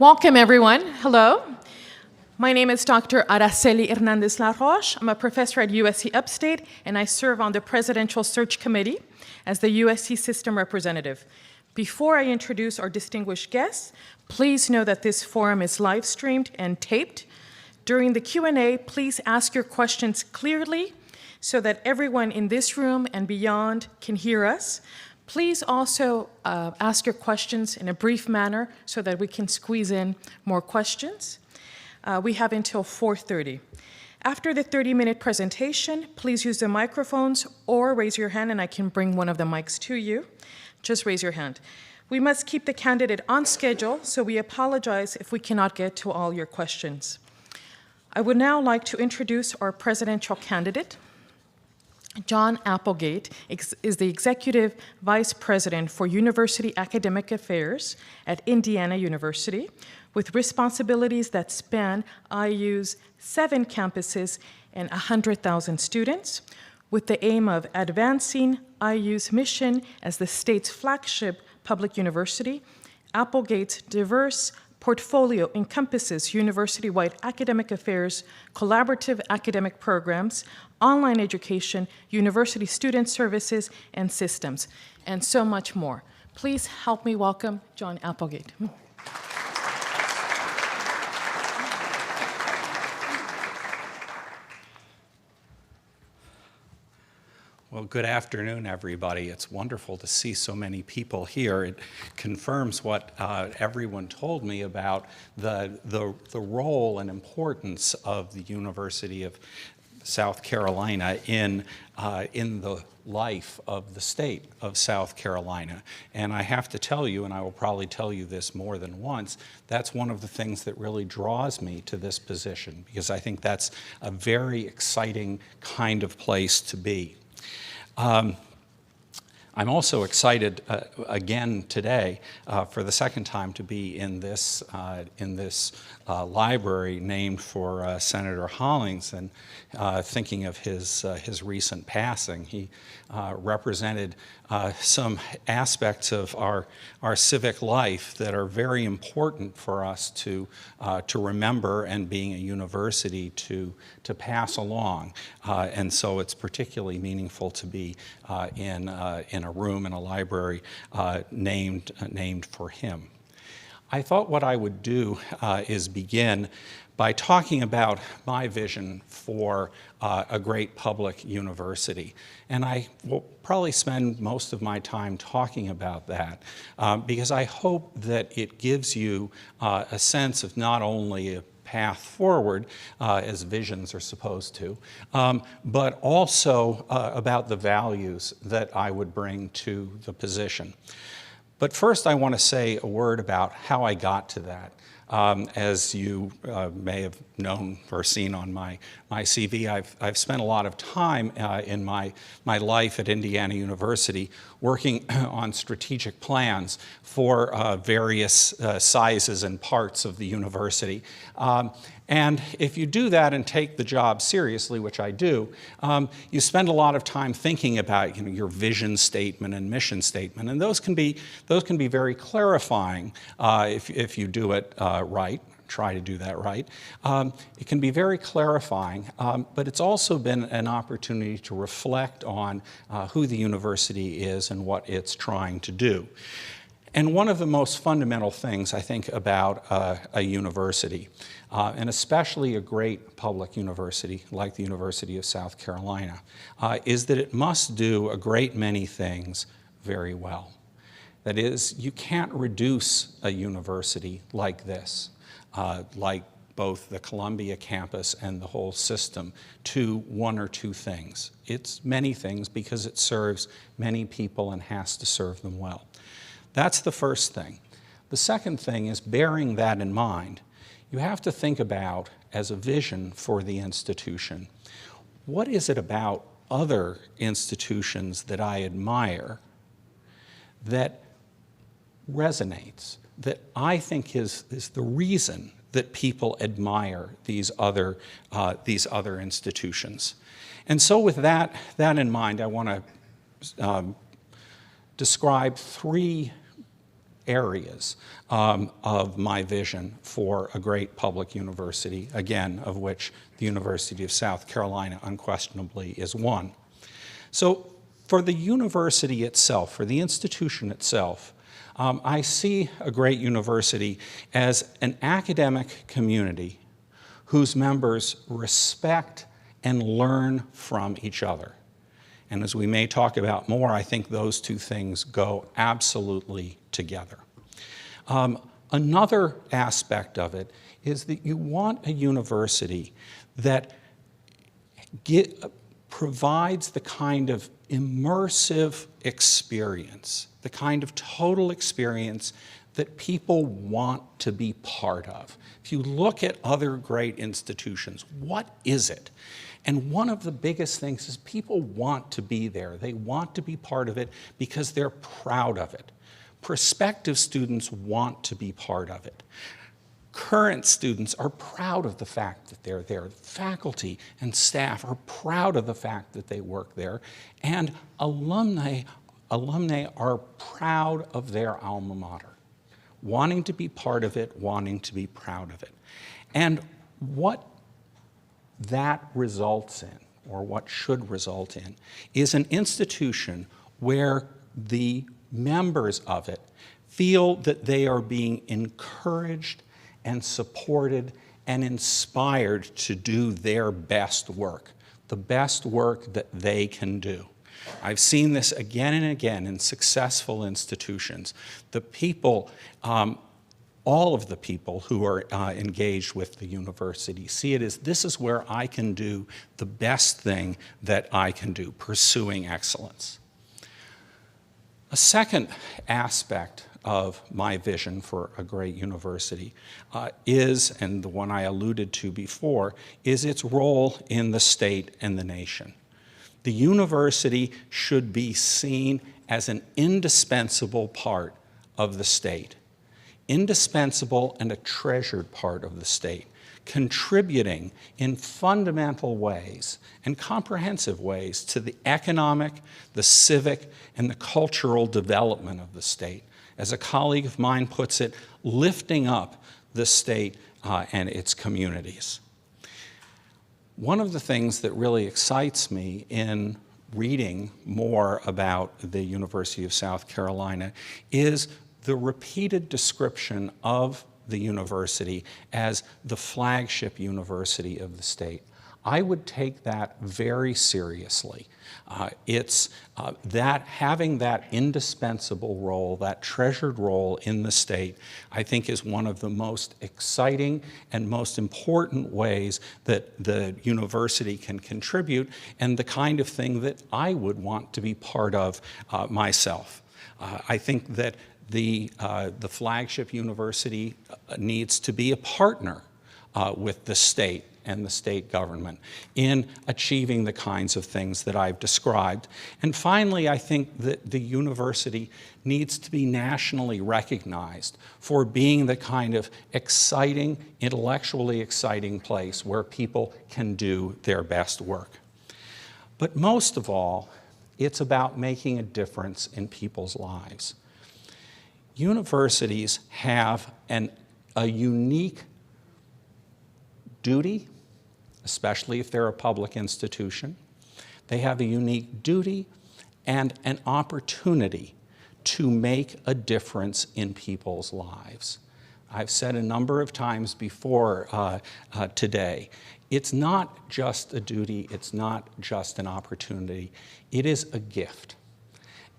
Welcome, everyone. Hello. My name is Dr. Araceli Hernandez Laroche. I'm a professor at USC Upstate, and I serve on the Presidential Search Committee as the USC System Representative. Before I introduce our distinguished guests, please know that this forum is live streamed and taped. During the Q&A, please ask your questions clearly so that everyone in this room and beyond can hear us. Please also ask your questions in a brief manner so that we can squeeze in more questions. We have until 4:30. After the 30-minute presentation, please use the microphones or raise your hand and I can bring one of the mics to you. Just raise your hand. We must keep the candidate on schedule, so we apologize if we cannot get to all your questions. I would now like to introduce our presidential candidate. John Applegate is the Executive Vice President for University Academic Affairs at Indiana University, with responsibilities that span IU's 7 campuses and 100,000 students, with the aim of advancing IU's mission as the state's flagship public university. Applegate's diverse portfolio encompasses university-wide academic affairs, collaborative academic programs, online education, university student services and systems, and so much more. Please help me welcome John Applegate. Well, good afternoon, everybody. It's wonderful to see so many people here. It confirms what everyone told me about the role and importance of the University of South Carolina in the life of the state of South Carolina. And I have to tell you, and I will probably tell you this more than once, that's one of the things that really draws me to this position, because I think that's a very exciting kind of place to be. I'm also excited again today for the second time to be in this library named for Senator Hollings, and thinking of his recent passing. He represented some aspects of our civic life that are very important for us to remember, and being a university to pass along. And so it's particularly meaningful to be in a room in a library named for him. I thought what I would do is begin by talking about my vision for a great public university. And I will probably spend most of my time talking about that because I hope that it gives you a sense of not only a path forward, as visions are supposed to, but also about the values that I would bring to the position. But first, I want to say a word about how I got to that. As you may have known or seen on my CV, I've spent a lot of time in my life at Indiana University working on strategic plans for various sizes and parts of the university. And if you do that and take the job seriously, which I do, you spend a lot of time thinking about your vision statement and mission statement, and those can be very clarifying if you do it right. Try to do that right. It can be very clarifying, but it's also been an opportunity to reflect on who the university is and what it's trying to do. And one of the most fundamental things, I think, about a university, and especially a great public university like the University of South Carolina, is that it must do a great many things very well. That is, you can't reduce a university like this, like both the Columbia campus and the whole system, to one or two things. It's many things because it serves many people and has to serve them well. That's the first thing. The second thing is, bearing that in mind, you have to think about, as a vision for the institution, what is it about other institutions that I admire that resonates, that I think is the reason that people admire these other institutions. And so with that in mind, I want to describe three areas of my vision for a great public university, again, of which the University of South Carolina unquestionably is one. So for the university itself, for the institution itself, I see a great university as an academic community whose members respect and learn from each other. And as we may talk about more, I think those two things go absolutely together. Another aspect of it is that you want a university that provides the kind of immersive experience, the kind of total experience that people want to be part of. If you look at other great institutions, what is it? And one of the biggest things is people want to be there. They want to be part of it because they're proud of it. Prospective students want to be part of it. Current students are proud of the fact that they're there. Faculty and staff are proud of the fact that they work there. And alumni are proud of their alma mater, wanting to be part of it, wanting to be proud of it. And what that results in, or what should result in, is an institution where the members of it feel that they are being encouraged and supported and inspired to do their best work, the best work that they can do. I've seen this again and again in successful institutions. The people, all of the people who are engaged with the university see it as this is where I can do the best thing that I can do, pursuing excellence. A second aspect of my vision for a great university is, and the one I alluded to before, is its role in the state and the nation. The university should be seen as an indispensable part of the state, indispensable and a treasured part of the state, contributing in fundamental ways and comprehensive ways to the economic, the civic, and the cultural development of the state. As a colleague of mine puts it, lifting up the state and its communities. One of the things that really excites me in reading more about the University of South Carolina is the repeated description of the university as the flagship university of the state. I would take that very seriously. Having that indispensable role, that treasured role in the state, I think is one of the most exciting and most important ways that the university can contribute, and the kind of thing that I would want to be part of myself. I think that the flagship university needs to be a partner with the state and the state government in achieving the kinds of things that I've described. And finally, I think that the university needs to be nationally recognized for being the kind of exciting, intellectually exciting place where people can do their best work. But most of all, it's about making a difference in people's lives. Universities have a unique duty, especially if they're a public institution. They have a unique duty and an opportunity to make a difference in people's lives. I've said a number of times before today, it's not just a duty, it's not just an opportunity, it is a gift.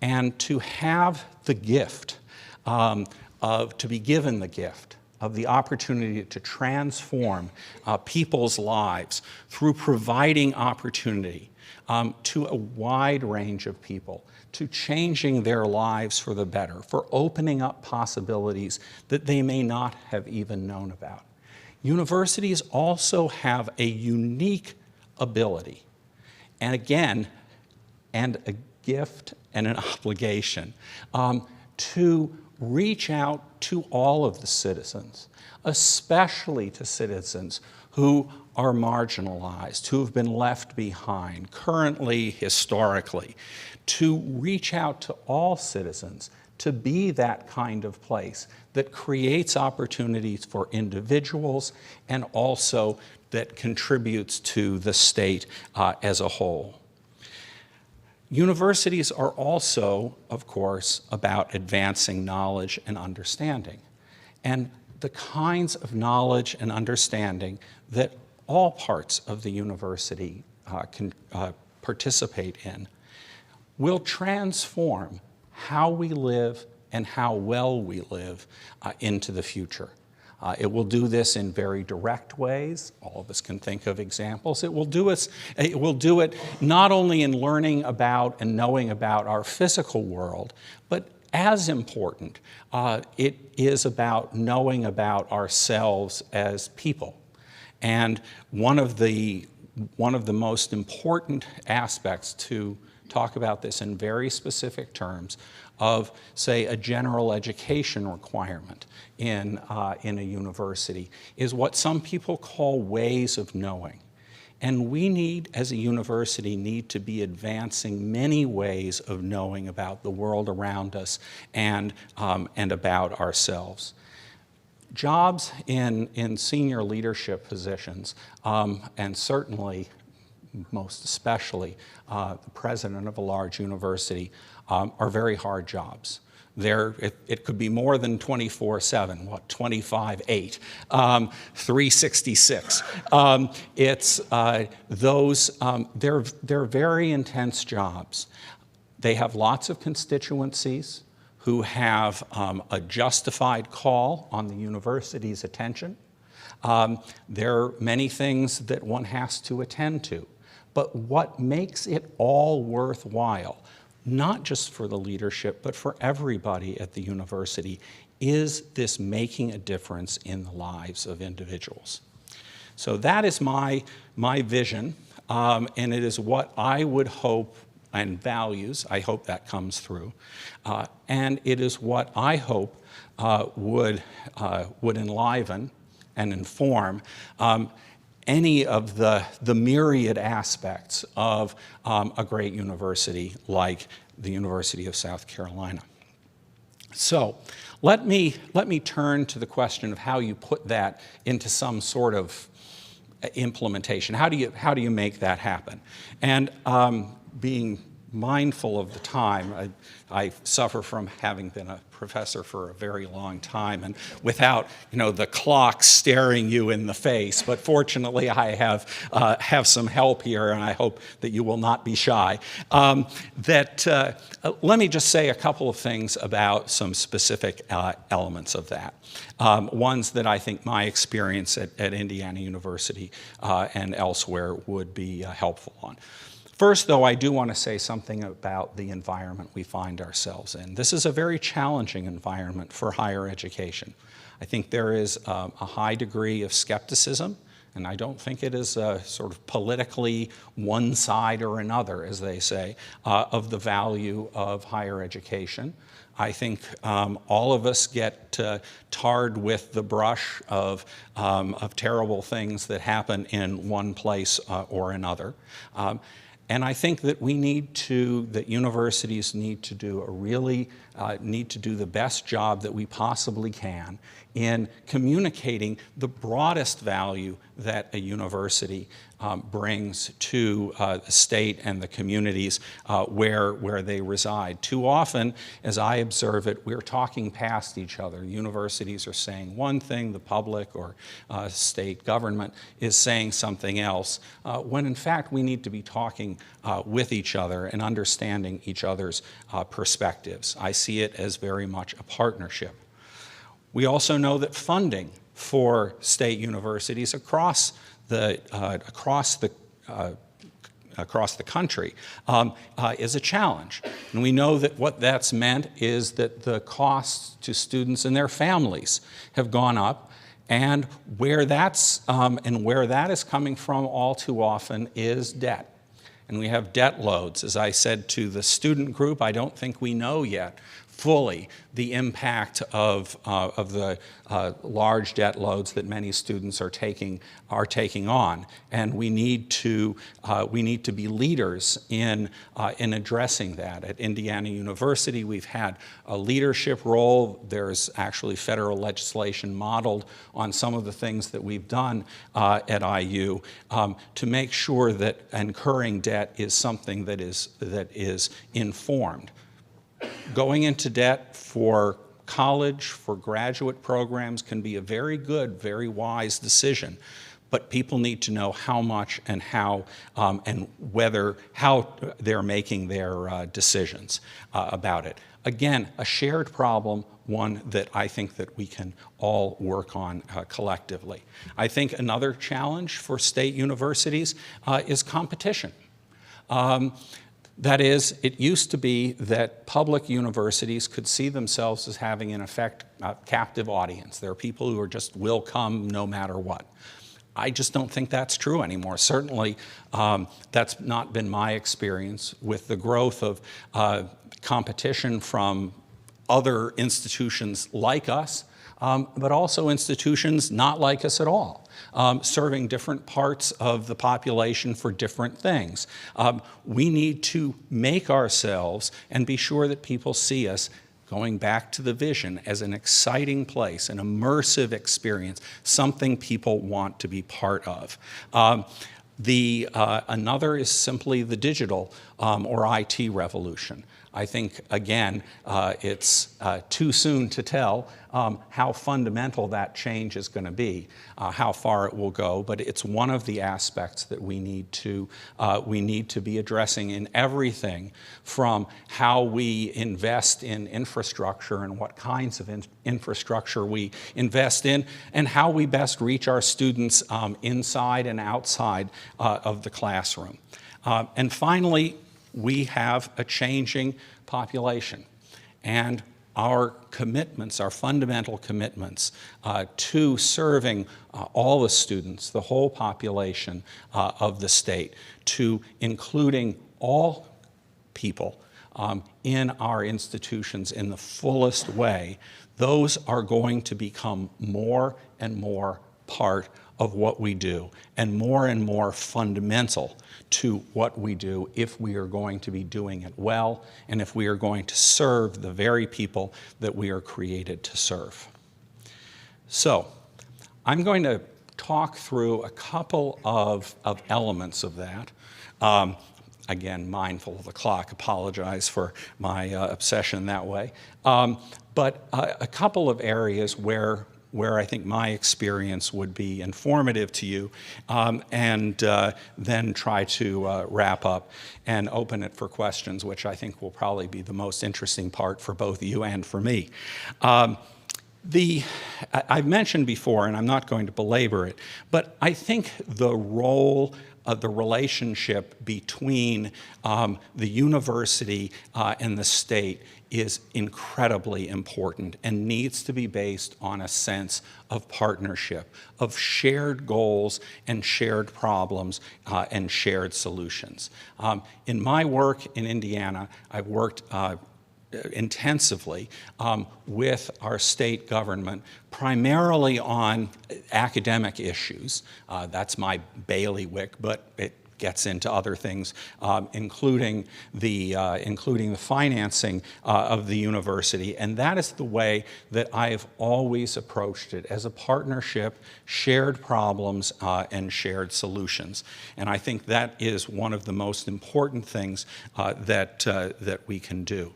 And to have the gift, to be given the gift of the opportunity to transform people's lives through providing opportunity to a wide range of people, to changing their lives for the better, for opening up possibilities that they may not have even known about. Universities also have a unique ability, and again, and a gift and an obligation, to reach out to all of the citizens, especially to citizens who are marginalized, who have been left behind, currently, historically, to reach out to all citizens to be that kind of place that creates opportunities for individuals and also that contributes to the state as a whole. Universities are also, of course, about advancing knowledge and understanding. And the kinds of knowledge and understanding that all parts of the university can participate in will transform how we live and how well we live into the future. It will do this in very direct ways. All of us can think of examples. It will do it not only in learning about and knowing about our physical world, but as important, it is about knowing about ourselves as people. And one of the most important aspects to talk about this in very specific terms of, say, a general education requirement in a university is what some people call ways of knowing. And we need, as a university, need to be advancing many ways of knowing about the world around us and about ourselves. Jobs in senior leadership positions, and certainly most especially the president of a large university, are very hard jobs. It could be more than 24/7, 25/8, 366. They're very intense jobs. They have lots of constituencies who have a justified call on the university's attention. There are many things that one has to attend to. But what makes it all worthwhile, not just for the leadership, but for everybody at the university, is this making a difference in the lives of individuals. So that is my vision, and it is what I would hope and values. I hope that comes through. And it is what I hope would enliven and inform any of the myriad aspects of a great university like the University of South Carolina. So let me turn to the question of how you put that into some sort of implementation. How do you make that happen? And being mindful of the time, I suffer from having been a professor for a very long time and without the clock staring you in the face. But fortunately, I have some help here, and I hope that you will not be shy. Let me just say a couple of things about some specific elements of that. Ones that I think my experience at Indiana University and elsewhere would be helpful on. First, though, I do want to say something about the environment we find ourselves in. This is a very challenging environment for higher education. I think there is a high degree of skepticism, and I don't think it is sort of politically one side or another, as they say, of the value of higher education. I think all of us get tarred with the brush of terrible things that happen in one place or another. And I think that that universities need to do need to do the best job that we possibly can in communicating the broadest value that a university brings to the state and the communities where they reside. Too often, as I observe it, we're talking past each other. Universities are saying one thing, the public or state government is saying something else, when in fact we need to be talking with each other and understanding each other's perspectives. I see it as very much a partnership. We also know that funding for state universities across the country is a challenge. And we know that what that's meant is that the costs to students and their families have gone up, and where that is coming from all too often is debt. And we have debt loads. As I said to the student group, I don't think we know yet fully the impact of the large debt loads that many students are taking on, and we need to be leaders in addressing that. At Indiana University, we've had a leadership role. There's actually federal legislation modeled on some of the things that we've done at IU to make sure that incurring debt is something that is informed. Going into debt for college, for graduate programs can be a very good, very wise decision, but people need to know how much and how they're making their decisions about it. Again, a shared problem, one that I think that we can all work on collectively. I think another challenge for state universities is competition. That is, it used to be that public universities could see themselves as having, in effect, a captive audience. There are people who will come no matter what. I just don't think that's true anymore. Certainly, that's not been my experience with the growth of competition from other institutions like us, but also institutions not like us at all. Serving different parts of the population for different things. We need to make ourselves and be sure that people see us, going back to the vision, as an exciting place, an immersive experience, something people want to be part of. Another is simply the digital or IT revolution. I think, again, it's too soon to tell how fundamental that change is going to be, how far it will go, but it's one of the aspects that we need to be addressing in everything, from how we invest in infrastructure and what kinds of infrastructure we invest in, and how we best reach our students inside and outside of the classroom. And finally, we have a changing population, and our commitments, our fundamental commitments to serving all the students, the whole population of the state, to including all people in our institutions in the fullest way, those are going to become more and more part of what we do, and more fundamental to what we do if we are going to be doing it well, and if we are going to serve the very people that we are created to serve. So, I'm going to talk through a couple of elements of that. Again, mindful of the clock, apologize for my obsession that way. But a couple of areas where I think my experience would be informative to you, and then try to wrap up and open it for questions, which I think will probably be the most interesting part for both you and for me. I've mentioned before, and I'm not going to belabor it, but I think the role of the relationship between the university and the state is incredibly important and needs to be based on a sense of partnership, of shared goals and shared problems and shared solutions. In my work in Indiana, I've worked intensively with our state government, primarily on academic issues. That's my bailiwick, but it gets into other things, including the financing of the university. And that is the way that I have always approached it, as a partnership, shared problems, and shared solutions. And I think that is one of the most important things that we can do.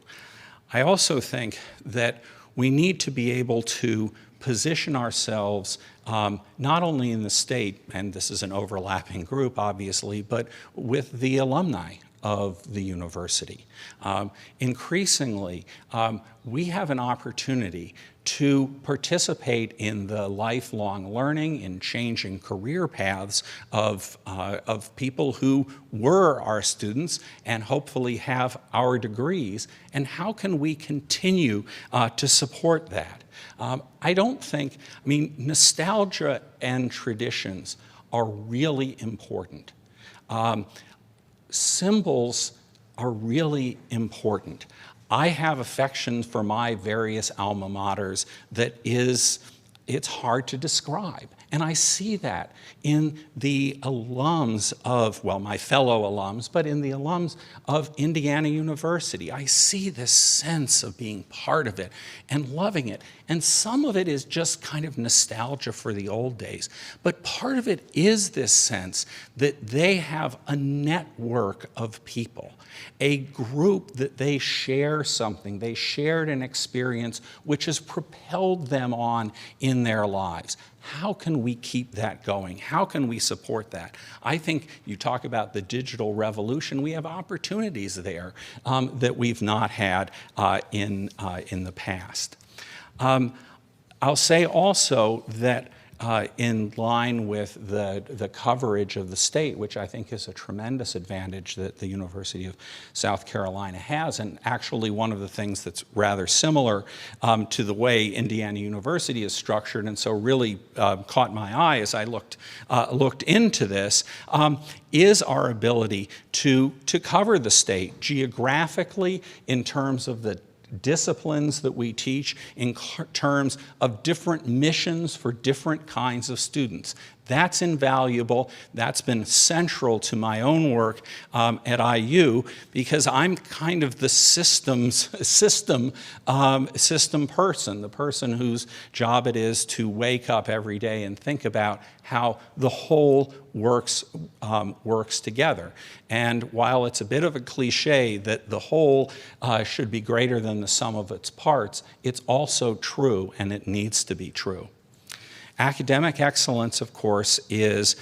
I also think that we need to be able to position ourselves not only in the state, and this is an overlapping group, obviously, but with the alumni of the university. Increasingly, we have an opportunity to participate in the lifelong learning, in changing career paths of people who were our students and hopefully have our degrees, and how can we continue to support that? Nostalgia and traditions are really important. Symbols are really important. I have affection for my various alma maters that it's hard to describe. And I see that in the alums of, well, my fellow alums, but in the alums of Indiana University. I see this sense of being part of it and loving it. And some of it is just kind of nostalgia for the old days. But part of it is this sense that they have a network of people, a group that they share something. They shared an experience which has propelled them on in their lives. How can we keep that going? How can we support that? I think you talk about the digital revolution. We have opportunities there that we've not had in the past. I'll say also that in line with the coverage of the state, which I think is a tremendous advantage that the University of South Carolina has, and actually one of the things that's rather similar to the way Indiana University is structured, and so really caught my eye as I looked into this, is our ability to cover the state geographically in terms of the disciplines that we teach, in terms of different missions for different kinds of students. That's invaluable. That's been central to my own work at IU, because I'm kind of the system person, the person whose job it is to wake up every day and think about how the whole works together. And while it's a bit of a cliche that the whole should be greater than the sum of its parts, it's also true, and it needs to be true. Academic excellence, of course, has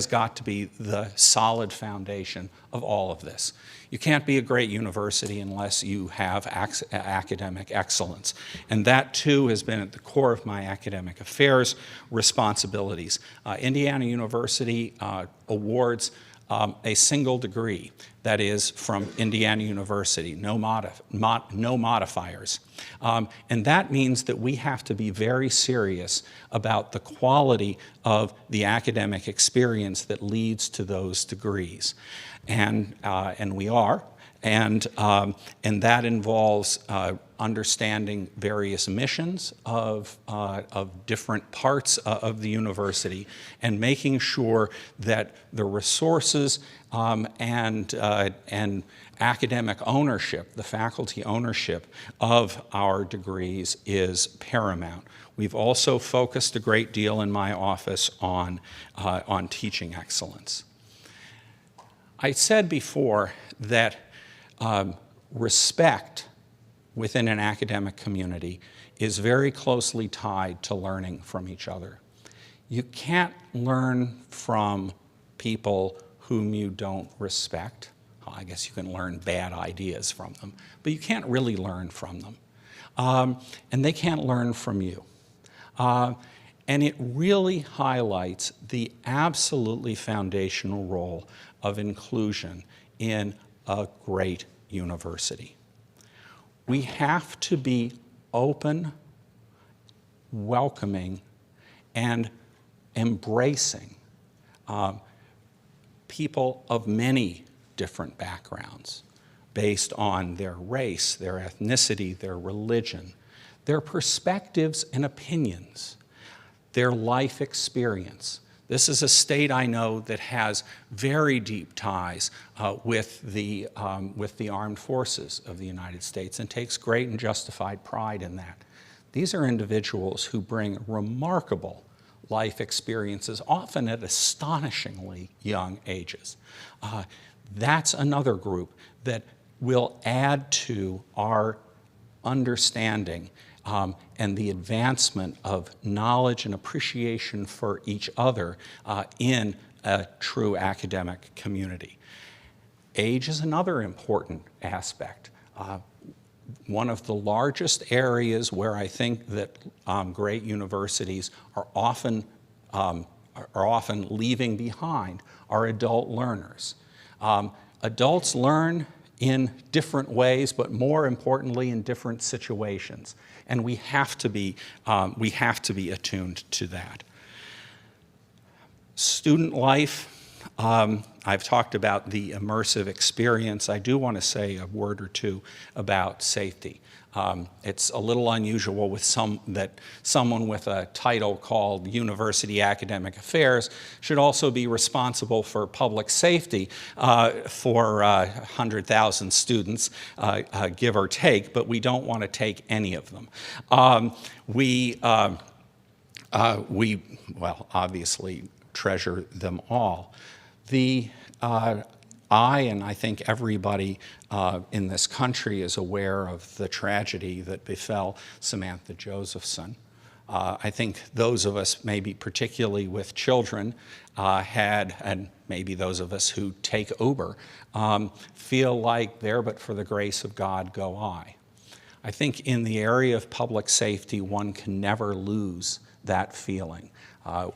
got to be the solid foundation of all of this. You can't be a great university unless you have academic excellence. And that, too, has been at the core of my academic affairs responsibilities. Indiana University awards a single degree, that is from Indiana University, no modifiers. And that means that we have to be very serious about the quality of the academic experience that leads to those degrees. And we are. And that involves understanding various missions of different parts of the university, and making sure that the resources and academic ownership, the faculty ownership of our degrees is paramount. We've also focused a great deal in my office on teaching excellence. I said before that respect within an academic community is very closely tied to learning from each other. You can't learn from people whom you don't respect. Well, I guess you can learn bad ideas from them, but you can't really learn from them. And they can't learn from you. And it really highlights the absolutely foundational role of inclusion in a great university. We have to be open, welcoming, and embracing people of many different backgrounds based on their race, their ethnicity, their religion, their perspectives and opinions, their life experience. This is a state I know that has very deep ties with the armed forces of the United States, and takes great and justified pride in that. These are individuals who bring remarkable life experiences, often at astonishingly young ages. That's another group that will add to our understanding and the advancement of knowledge and appreciation for each other in a true academic community. Age is another important aspect. One of the largest areas where I think that great universities are often leaving behind are adult learners. Adults learn in different ways, but more importantly in different situations. And we have to be attuned to that. Student life I've talked about the immersive experience. I do want to say a word or two about safety. It's a little unusual with someone with a title called University Academic Affairs should also be responsible for public safety for 100,000 students, give or take, but we don't want to take any of them. We obviously treasure them all. I think everybody in this country is aware of the tragedy that befell Samantha Josephson. I think those of us, maybe particularly with children, and maybe those of us who take Uber, feel like there but for the grace of God go I. I think in the area of public safety, one can never lose that feeling.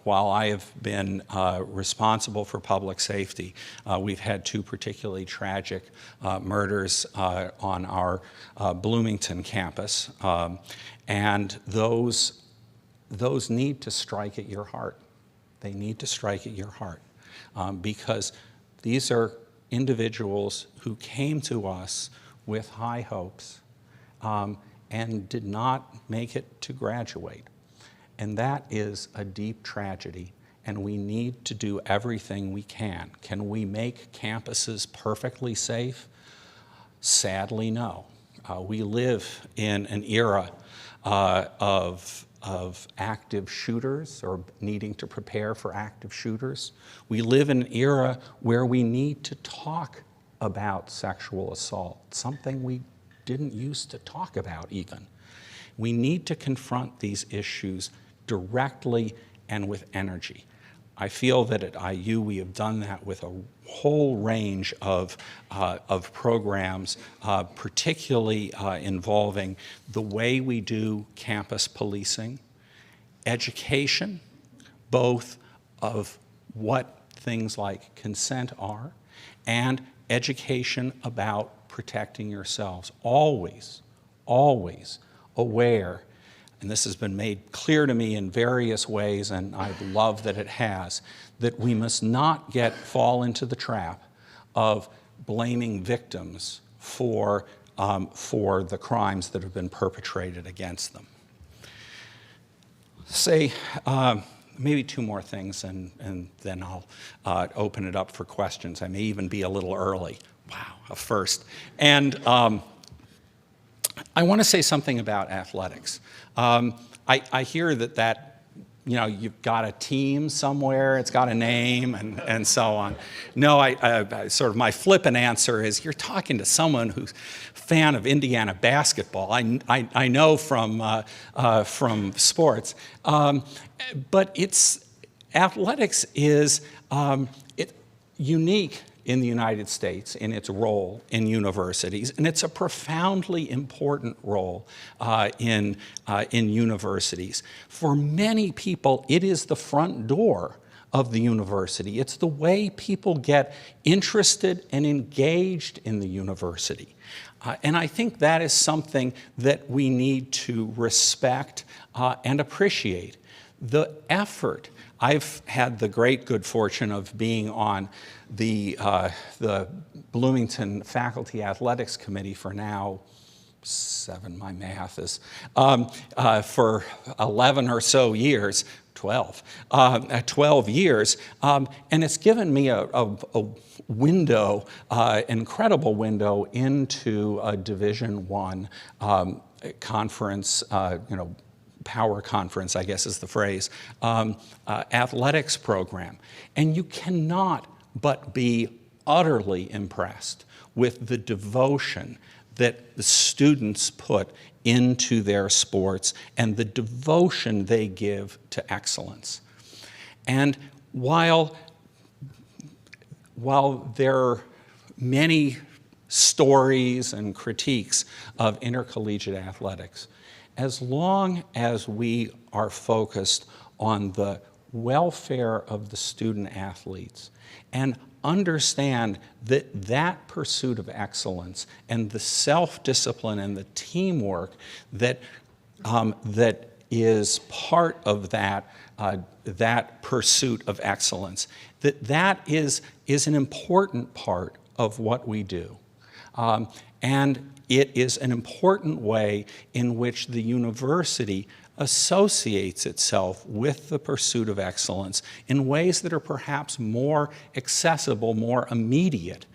While I have been responsible for public safety, we've had two particularly tragic murders on our Bloomington campus, and those need to strike at your heart. They need to strike at your heart because these are individuals who came to us with high hopes and did not make it to graduate. And that is a deep tragedy, and we need to do everything we can. Can we make campuses perfectly safe? Sadly, no. We live in an era of active shooters or needing to prepare for active shooters. We live in an era where we need to talk about sexual assault, something we didn't used to talk about even. We need to confront these issues directly and with energy. I feel that at IU we have done that with a whole range of programs, particularly involving the way we do campus policing, education, both of what things like consent are, and education about protecting yourselves. Always, always aware. And this has been made clear to me in various ways, and I love that it has, that we must not fall into the trap of blaming victims for the crimes that have been perpetrated against them. Say maybe two more things, and then I'll open it up for questions. I may even be a little early. Wow, a first. And I want to say something about athletics. I hear that you've got a team somewhere, it's got a name, and so on. No, I sort of my flippant answer is you're talking to someone who's a fan of Indiana basketball. I know from sports, but athletics is unique in the United States in its role in universities, and it's a profoundly important role in universities. For many people, it is the front door of the university. It's the way people get interested and engaged in the university. And I think that is something that we need to respect and appreciate. The effort. I've had the great good fortune of being on the Bloomington Faculty Athletics Committee for now 7, my math is, for 11 or so years, 12 years, and it's given me a window, incredible window into a Division I conference, power conference, I guess is the phrase, athletics program. And you cannot but be utterly impressed with the devotion that the students put into their sports and the devotion they give to excellence. And while there are many stories and critiques of intercollegiate athletics, as long as we are focused on the welfare of the student athletes and understand that pursuit of excellence and the self-discipline and the teamwork that is part of that pursuit of excellence, that is an important part of what we do. And it is an important way in which the university associates itself with the pursuit of excellence in ways that are perhaps more accessible, more immediate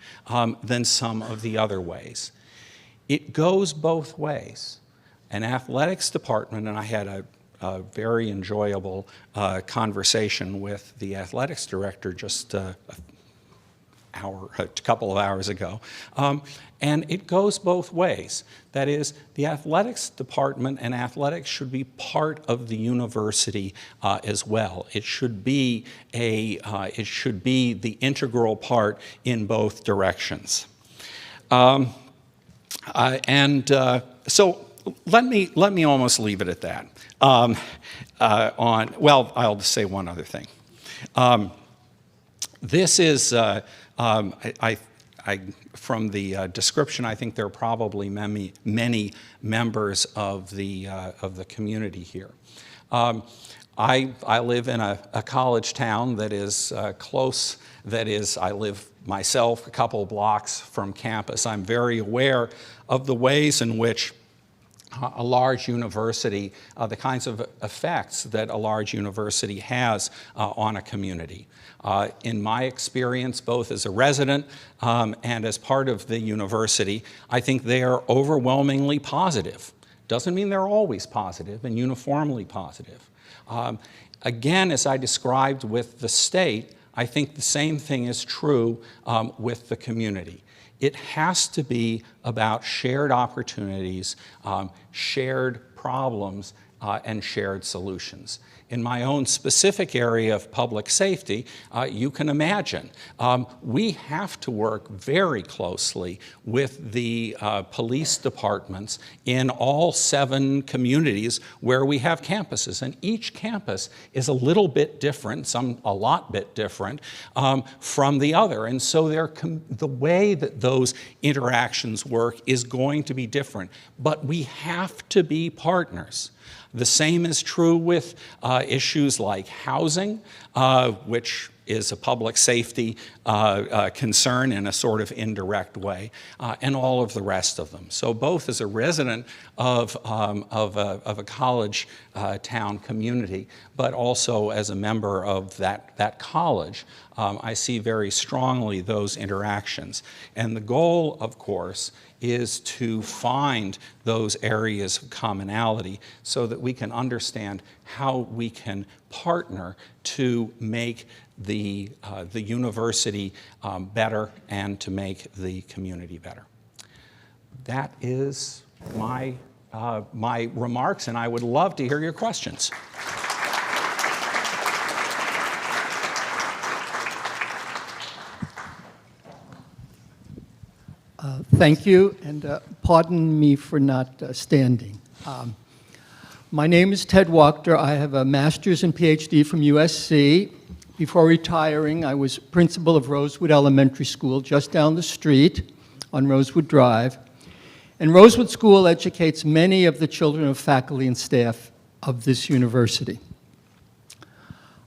than some of the other ways. It goes both ways. An athletics department, and I had a very enjoyable conversation with the athletics director just a couple of hours ago. And it goes both ways. That is, the athletics department and athletics should be part of the university as well. It should be the integral part in both directions. So let me almost leave it at that. Well, I'll just say one other thing. This is, from the description, I think there are probably many members of the community here. I live in a college town that is close. That is, I live myself a couple blocks from campus. I'm very aware of the ways in which a large university, the kinds of effects that a large university has on a community. In my experience, both as a resident and as part of the university, I think they are overwhelmingly positive. Doesn't mean they're always positive and uniformly positive. Again, as I described with the state, I think the same thing is true with the community. It has to be about shared opportunities, shared problems, and shared solutions. In my own specific area of public safety, you can imagine, we have to work very closely with the police departments in all 7 communities where we have campuses. And each campus is a little bit different, some a lot bit different, from the other. And so the way that those interactions work is going to be different. But we have to be partners. The same is true with issues like housing, which is a public safety concern in a sort of indirect way, and all of the rest of them. So both as a resident of a college town community, but also as a member of that college, I see very strongly those interactions. And the goal, of course, is to find those areas of commonality so that we can understand how we can partner to make the university better and to make the community better. That is my remarks, and I would love to hear your questions. Thank you, and pardon me for not standing. My name is Ted Wachter. I have a master's and PhD from USC. Before retiring, I was principal of Rosewood Elementary School just down the street on Rosewood Drive. And Rosewood School educates many of the children of faculty and staff of this university.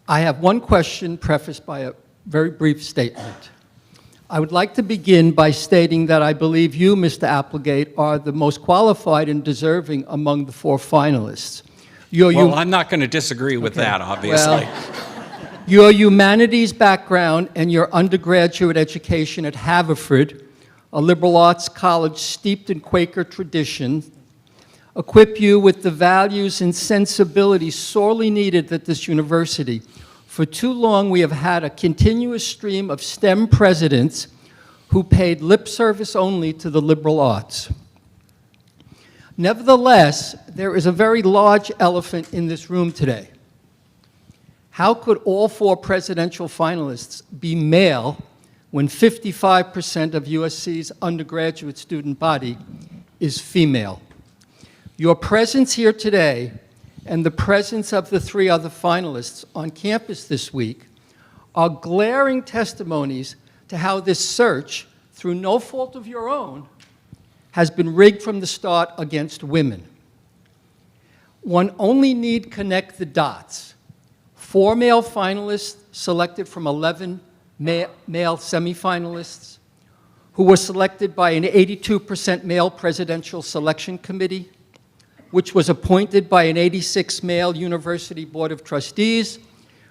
I have one question prefaced by a very brief statement. I would like to begin by stating that I believe you, Mr. Applegate, are the most qualified and deserving among the 4 finalists. Well, I'm not going to disagree with that, obviously. Well, your humanities background and your undergraduate education at Haverford, a liberal arts college steeped in Quaker tradition, equip you with the values and sensibilities sorely needed at this university. For too long, we have had a continuous stream of STEM presidents who paid lip service only to the liberal arts. Nevertheless, there is a very large elephant in this room today. How could all 4 presidential finalists be male when 55% of USC's undergraduate student body is female? Your presence here today and the presence of the 3 other finalists on campus this week are glaring testimonies to how this search, through no fault of your own, has been rigged from the start against women. One only need connect the dots. 4 male finalists selected from 11 male semifinalists who were selected by an 82% male presidential selection committee, which was appointed by an 86 male university board of trustees,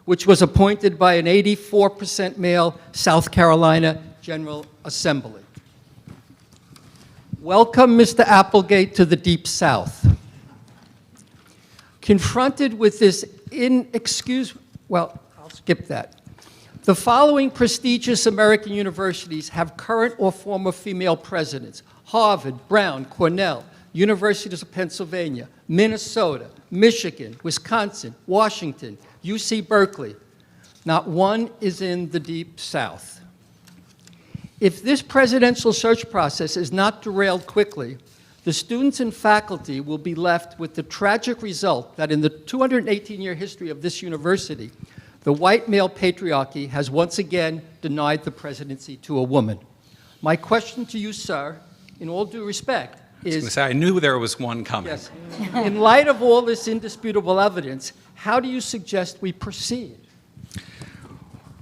which was appointed by an 84% male South Carolina General Assembly. Welcome, Mr. Applegate, to the Deep South. Confronted with this well, I'll skip that. The following prestigious American universities have current or former female presidents: Harvard, Brown, Cornell, Universities of Pennsylvania, Minnesota, Michigan, Wisconsin, Washington, UC Berkeley. Not one is in the Deep South. If this presidential search process is not derailed quickly, the students and faculty will be left with the tragic result that in the 218-year history of this university, the white male patriarchy has once again denied the presidency to a woman. My question to you, sir, in all due respect, is... I knew there was one coming. Yes. In light of all this indisputable evidence, how do you suggest we proceed?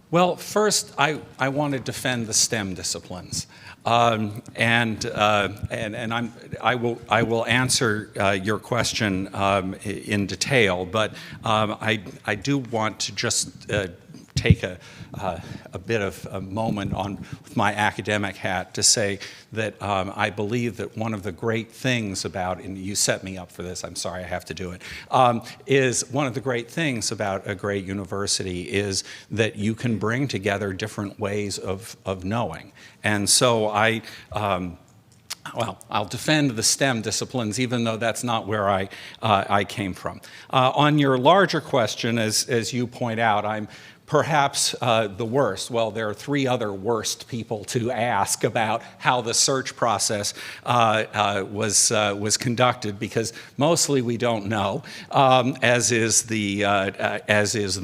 Well, first, I want to defend the STEM disciplines, I will answer your question in detail. But I do want to just take a bit of a moment with my academic hat to say that I believe that one of the great things about, and you set me up for this, I'm sorry I have to do it, is one of the great things about a great university is that you can bring together different ways of knowing. And so I'll defend the STEM disciplines, even though that's not where I came from. On your larger question, as you point out, I'm perhaps the worst. Well, there are 3 other worst people to ask about how the search process was conducted, because mostly we don't know, as is the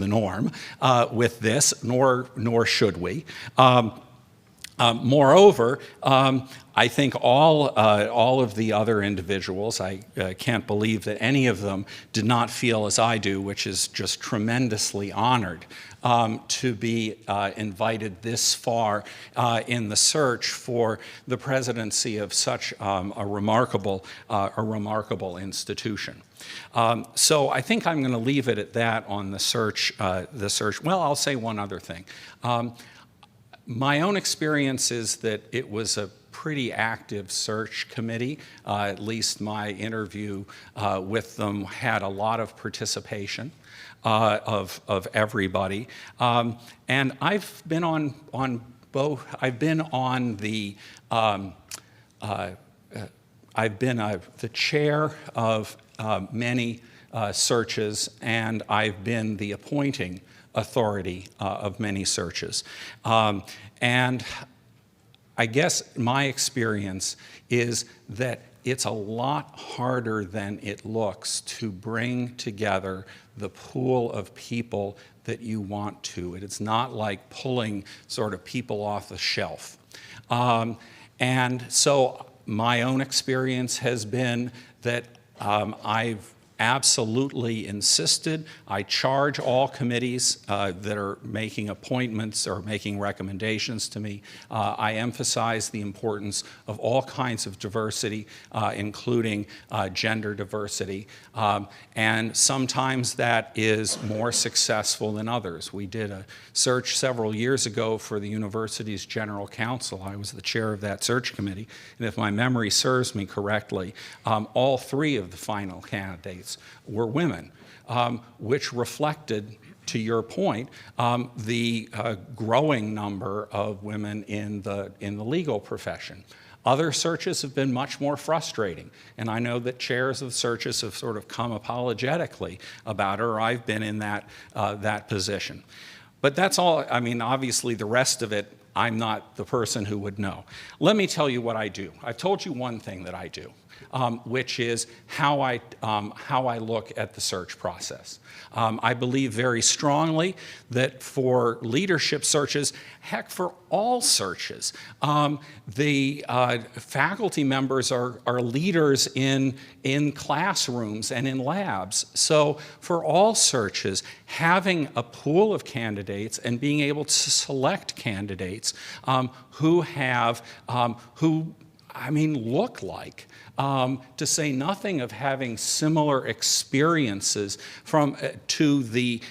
norm with this, nor should we. Moreover, I think all of the other individuals, I can't believe that any of them did not feel as I do, which is just tremendously honored to be invited this far in the search for the presidency of such a remarkable institution. So I think I'm going to leave it at that on the search. Well, I'll say one other thing. My own experience is that it was a pretty active search committee. At least my interview with them had a lot of participation of everybody. And I've been on both. I've been on the the chair of many searches, and I've been the appointing authority of many searches. And I guess my experience is that it's a lot harder than it looks to bring together the pool of people that you want to. It's not like pulling sort of people off the shelf. And so my own experience has been that I've absolutely insisted. I charge all committees that are making appointments or making recommendations to me. I emphasize the importance of all kinds of diversity, including gender diversity. And sometimes that is more successful than others. We did a search several years ago for the university's general counsel. I was the chair of that search committee. And if my memory serves me correctly, all 3 of the final candidates were women, which reflected, to your point, the growing number of women in the legal profession. Other searches have been much more frustrating, and I know that chairs of searches have sort of come apologetically about it, or I've been in that position. But that's all. I mean, obviously, the rest of it I'm not the person who would know. Let me tell you what I do. I've told you one thing that I do, which is how I look at the search process. I believe very strongly that for leadership searches, heck, for all searches, the faculty members are leaders in classrooms and in labs. So for all searches, having a pool of candidates and being able to select candidates who look like, to say nothing of having similar experiences to the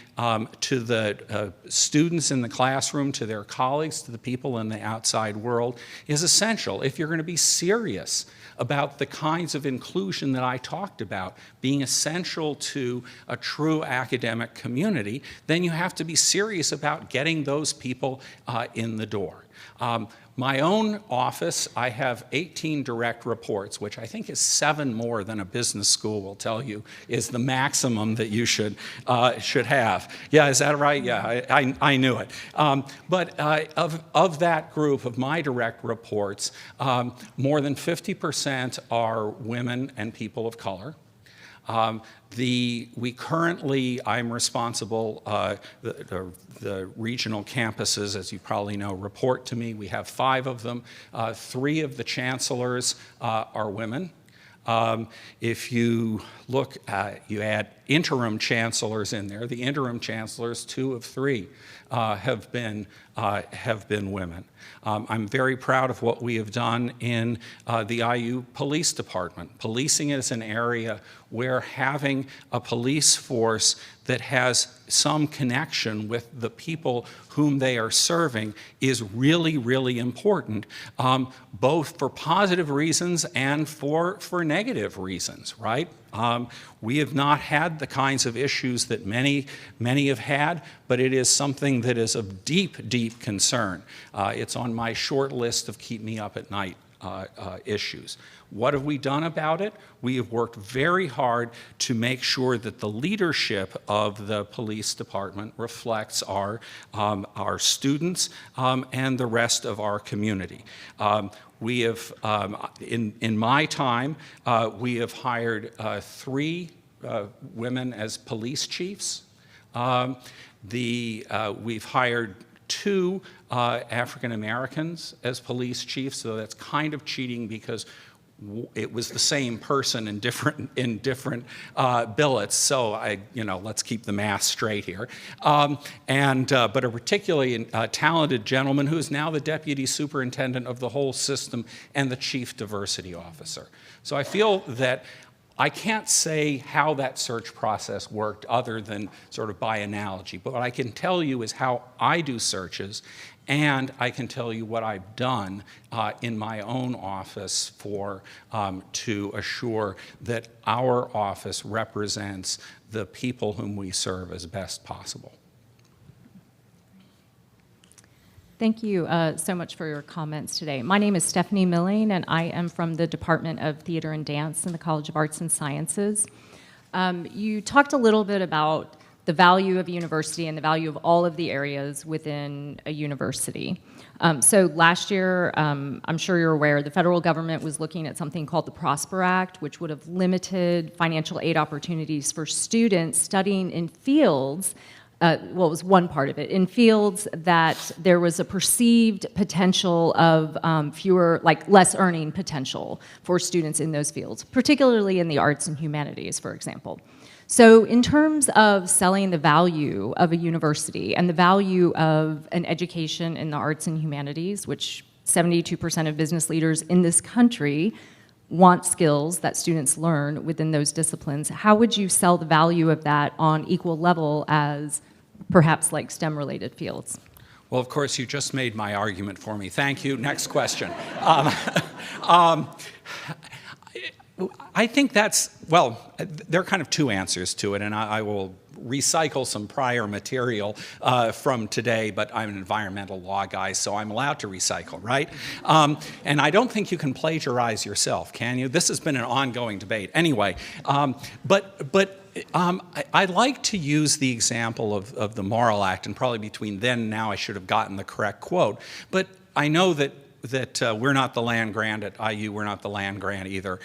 students in the classroom, to their colleagues, to the people in the outside world, is essential if you're going to be serious about the kinds of inclusion that I talked about being essential to a true academic community. Then you have to be serious about getting those people in the door. My own office, I have 18 direct reports, which I think is 7 more than a business school will tell you is the maximum that you should have. Yeah, is that right? Yeah, I knew it. But of that group of my direct reports, more than 50% are women and people of color. I'm responsible, the regional campuses, as you probably know, report to me. We have 5 of them. 3 of the chancellors are women. If you look, you add interim chancellors in there. The interim chancellors, 2 of 3, have been women. I'm very proud of what we have done in the IU Police Department. Policing is an area where having a police force that has some connection with the people whom they are serving is really, really important, both for positive reasons and for negative reasons, right? We have not had the kinds of issues that many have had, but it is something that is of deep, deep concern. It's on my short list of keep me up at night issues. What have we done about it? We have worked very hard to make sure that the leadership of the police department reflects our students and the rest of our community. We have, in my time, we have hired 3 women as police chiefs. We've hired 2 African Americans as police chiefs, so that's kind of cheating because it was the same person in different billets. So let's keep the math straight here. But a particularly talented gentleman who is now the deputy superintendent of the whole system and the chief diversity officer. So I feel that I can't say how that search process worked other than sort of by analogy, but what I can tell you is how I do searches, and I can tell you what I've done in my own office to assure that our office represents the people whom we serve as best possible. Thank you so much for your comments today. My name is Stephanie Milling, and I am from the Department of Theater and Dance in the College of Arts and Sciences. You talked a little bit about the value of a university and the value of all of the areas within a university. So last year, I'm sure you're aware, the federal government was looking at something called the Prosper Act, which would have limited financial aid opportunities for students studying in fields. It was one part of it, in fields that there was a perceived potential of less earning potential for students in those fields, particularly in the arts and humanities, for example. So in terms of selling the value of a university and the value of an education in the arts and humanities, which 72% of business leaders in this country want skills that students learn within those disciplines, how would you sell the value of that on equal level as perhaps like STEM-related fields? Well, of course, you just made my argument for me. Thank you. Next question. I think there are kind of 2 answers to it, and I will recycle some prior material from today, but I'm an environmental law guy, so I'm allowed to recycle, right? And I don't think you can plagiarize yourself, can you? This has been an ongoing debate. Anyway, but I like to use the example of the Morrill Act, and probably between then and now I should have gotten the correct quote. But I know that we're not the land grant at IU, we're not the land grant either.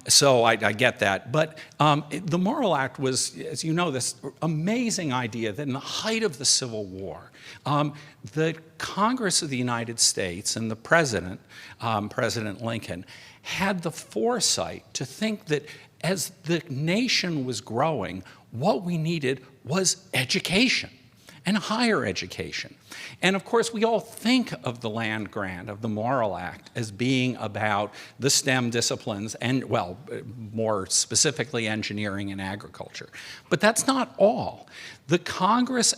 So I get that. But the Morrill Act was, as you know, this amazing idea that in the height of the Civil War, the Congress of the United States and the President, President Lincoln, had the foresight to think that as the nation was growing, what we needed was education and higher education. And of course, we all think of the land grant, of the Morrill Act, as being about the STEM disciplines and, well, more specifically, engineering and agriculture. But that's not all. The Congress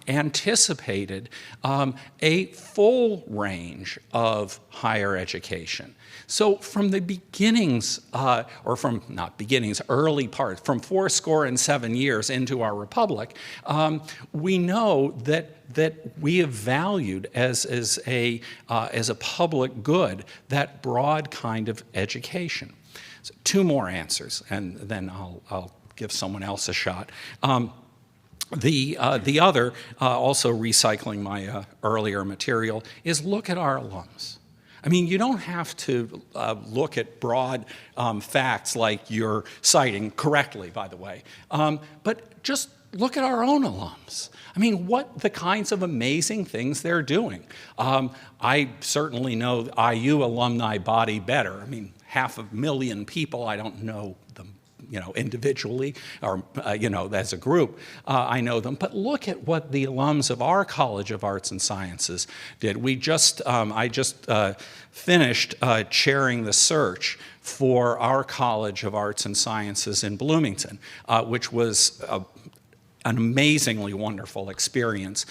anticipated a full range of higher education. So from the beginnings, or from, not beginnings, early part, from 77 years into our republic, we know that we have valued as a public good that broad kind of education. So 2 more answers, and then I'll give someone else a shot. The other, also recycling my earlier material, is look at our alums. I mean, you don't have to look at broad facts like you're citing, correctly, by the way, but just look at our own alums. I mean, what the kinds of amazing things they're doing. I certainly know IU alumni body better. I mean, 500,000 people, I don't know them, individually or, as a group, I know them. But look at what the alums of our College of Arts and Sciences did. I just finished chairing the search for our College of Arts and Sciences in Bloomington, which was an amazingly wonderful experience.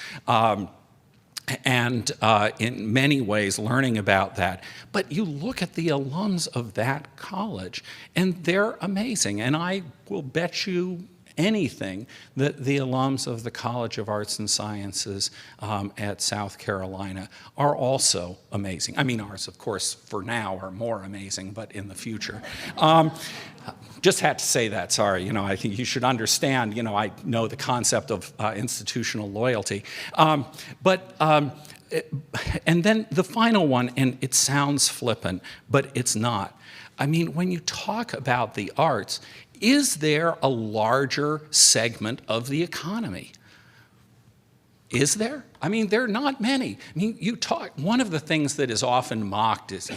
And in many ways learning about that. But you look at the alums of that college, and they're amazing. And I will bet you anything that the alums of the College of Arts and Sciences at South Carolina are also amazing. I mean, ours, of course, for now are more amazing, but in the future. Just had to say that, sorry. I think you should understand, I know the concept of institutional loyalty. And then the final one, and it sounds flippant, but it's not. I mean, when you talk about the arts, is there a larger segment of the economy? Is there? I mean, there are not many. I mean, one of the things that is often mocked is,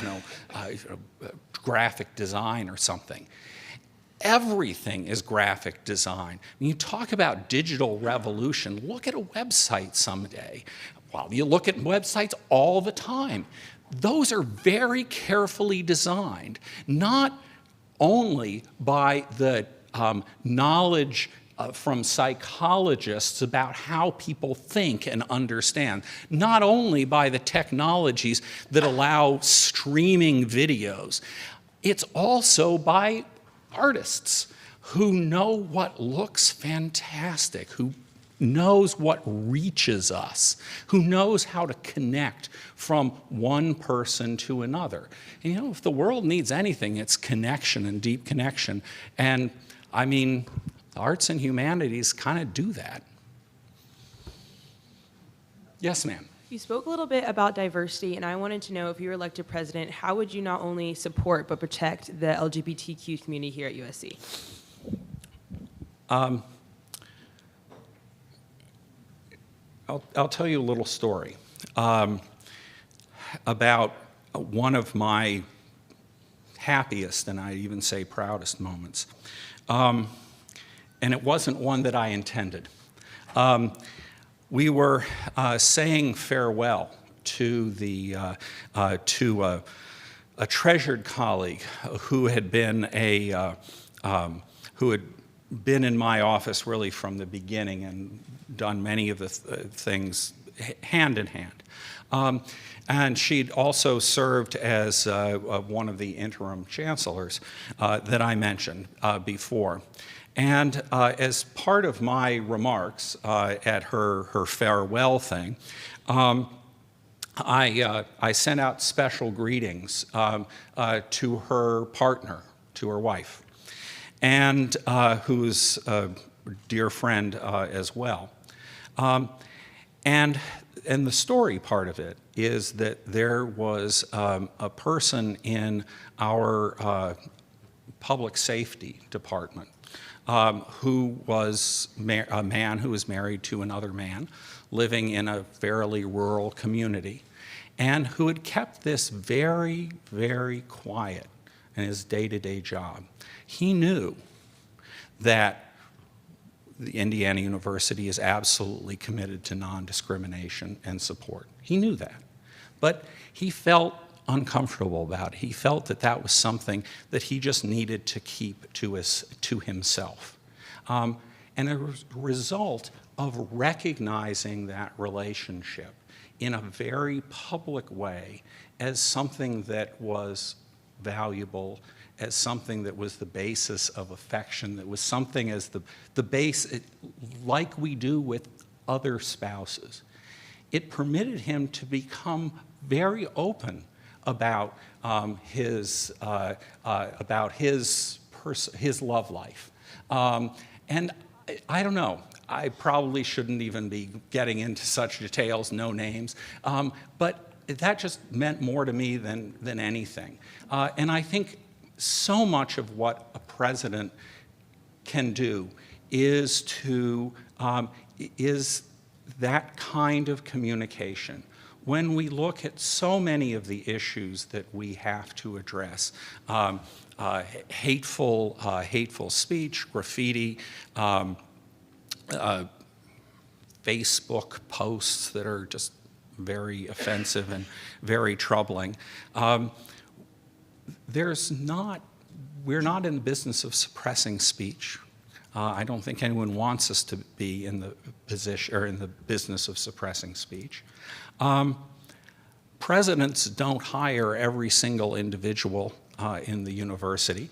graphic design or something. Everything is graphic design. When you talk about digital revolution, look at a website someday. Well, you look at websites all the time. Those are very carefully designed, not only by the knowledge from psychologists about how people think and understand, not only by the technologies that allow streaming videos, it's also by artists who know what looks fantastic, who knows what reaches us, who knows how to connect from one person to another. And, if the world needs anything, it's connection and deep connection. And I mean, the arts and humanities kind of do that. Yes, ma'am. You spoke a little bit about diversity, and I wanted to know, if you were elected president, how would you not only support but protect the LGBTQ community here at USC? I'll tell you a little story about one of my happiest, and I'd even say proudest moments. And it wasn't one that I intended. We were saying farewell to a treasured colleague who had been who had been in my office really from the beginning and done many of the things hand in hand. And she'd also served as one of the interim chancellors that I mentioned before. And as part of my remarks at her farewell thing, I sent out special greetings to her partner, to her wife. and who's a dear friend as well. And the story part of it is that there was a person in our public safety department who was a man who was married to another man, living in a fairly rural community, and who had kept this very, very quiet in his day-to-day job. He knew that the Indiana University is absolutely committed to non-discrimination and support. He knew that. But he felt uncomfortable about it. He felt that that was something that he just needed to keep to himself. And as a result of recognizing that relationship in a very public way as something that was valuable, as something that was the basis of affection, that was something as the base, like we do with other spouses, it permitted him to become very open about his love life. And I don't know, I probably shouldn't even be getting into such details, no names, but that just meant more to me than anything. And I think so much of what a president can do is that kind of communication. When we look at so many of the issues that we have to address, hateful speech, graffiti, Facebook posts that are just very offensive and very troubling. We're not in the business of suppressing speech. I don't think anyone wants us to be in the position or in the business of suppressing speech. Presidents don't hire every single individual in the university.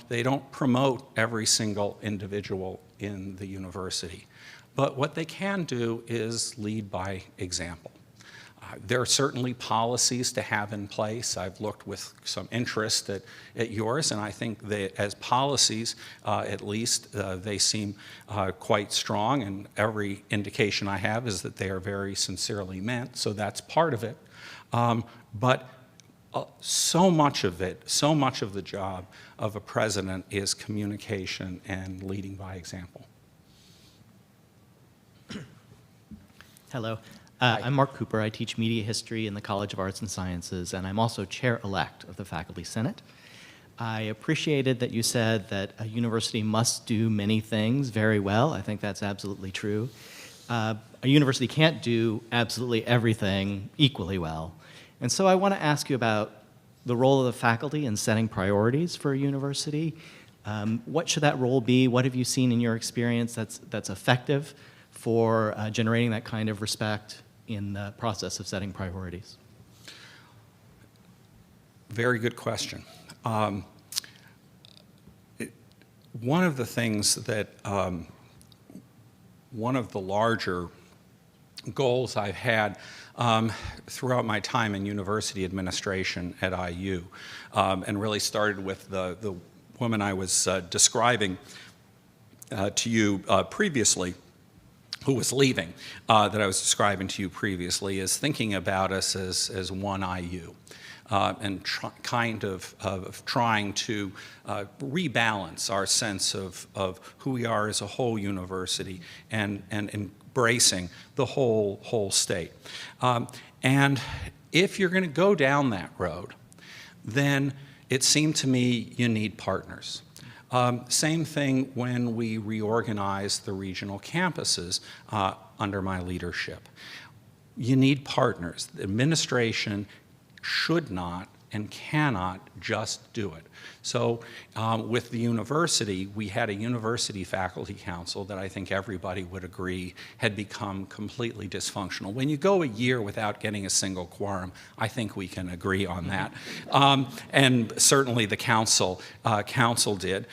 They don't promote every single individual in the university. But what they can do is lead by example. There are certainly policies to have in place. I've looked with some interest at yours, and I think that as policies, at least, they seem quite strong, and every indication I have is that they are very sincerely meant, so that's part of it. But so much of it, so much of the job of a president is communication and leading by example. Hello. I'm Mark Cooper. I teach media history in the College of Arts and Sciences, and I'm also chair-elect of the Faculty Senate. I appreciated that you said that a university must do many things very well. I think that's absolutely true. A university can't do absolutely everything equally well. And so I want to ask you about the role of the faculty in setting priorities for a university. What should that role be? What have you seen in your experience that's effective for generating that kind of respect in the process of setting priorities? Very good question. One of the things that, one of the larger goals I've had throughout my time in university administration at IU, and really started with the woman I was describing to you previously, who was leaving, that I was describing to you previously, is thinking about us as one IU, and kind of trying to rebalance our sense of who we are as a whole university and embracing the whole state. And if you're going to go down that road, then it seemed to me you need partners. Same thing when we reorganized the regional campuses under my leadership. You need partners. The administration should not and cannot just do it. So with the university, we had a university faculty council that I think everybody would agree had become completely dysfunctional. When you go a year without getting a single quorum, I think we can agree on that. And certainly the council did.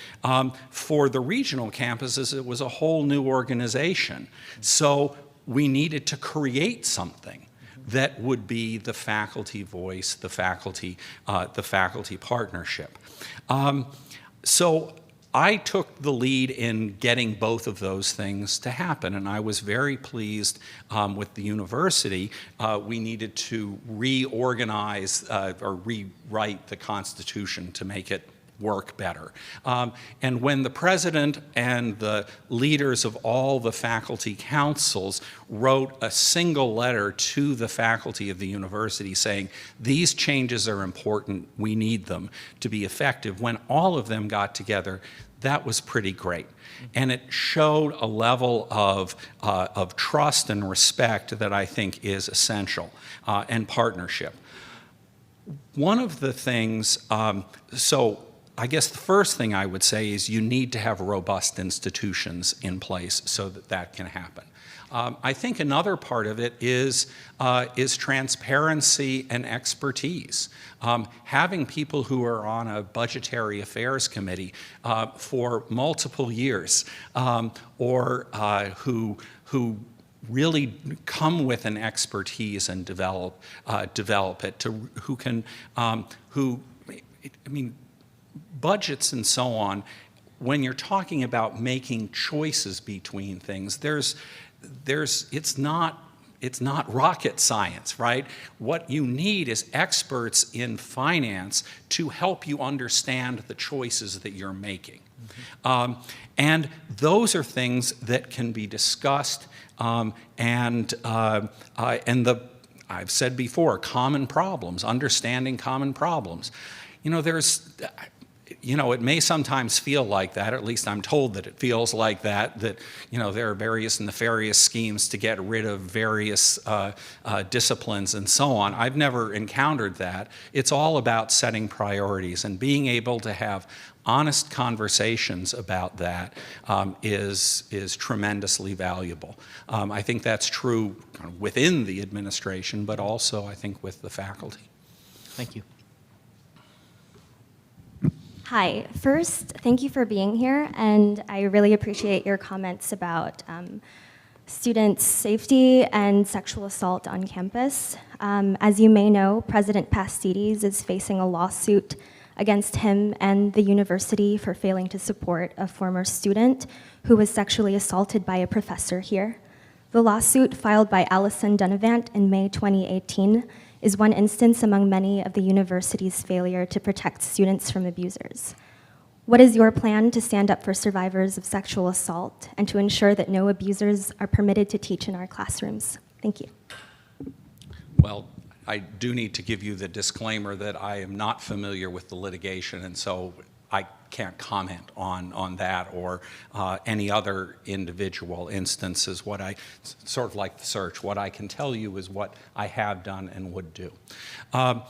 For the regional campuses, it was a whole new organization. So we needed to create something that would be the faculty voice, the faculty partnership. So I took the lead in getting both of those things to happen, and I was very pleased with the university. We needed to reorganize or rewrite the Constitution to make it work better. And when the president and the leaders of all the faculty councils wrote a single letter to the faculty of the university saying, these changes are important, we need them to be effective, when all of them got together, that was pretty great. And it showed a level of trust and respect that I think is essential, and partnership. One of the things, I guess the first thing I would say is you need to have robust institutions in place so that that can happen. I think another part of it is transparency and expertise. Having people who are on a budgetary affairs committee for multiple years, or who really come with an expertise and develop it, budgets and so on, when you're talking about making choices between things, it's not rocket science, right? What you need is experts in finance to help you understand the choices that you're making. And those are things that can be discussed, and I've said before, common problems, understanding common problems. It may sometimes feel like that, or at least I'm told that it feels like that there are various nefarious schemes to get rid of various disciplines and so on. I've never encountered that. It's all about setting priorities, and being able to have honest conversations about that is tremendously valuable. I think that's true within the administration, but also I think with the faculty. Thank you. Hi. First, thank you for being here, and I really appreciate your comments about students' safety and sexual assault on campus. As you may know, President Pastides is facing a lawsuit against him and the university for failing to support a former student who was sexually assaulted by a professor here. The lawsuit, filed by Allison Dunavant in May 2018, is one instance among many of the university's failure to protect students from abusers. What is your plan to stand up for survivors of sexual assault and to ensure that no abusers are permitted to teach in our classrooms? Thank you. Well, I do need to give you the disclaimer that I am not familiar with the litigation, and so I can't comment on that or any other individual instances. What I, sort of like the search, what I can tell you is what I have done and would do. I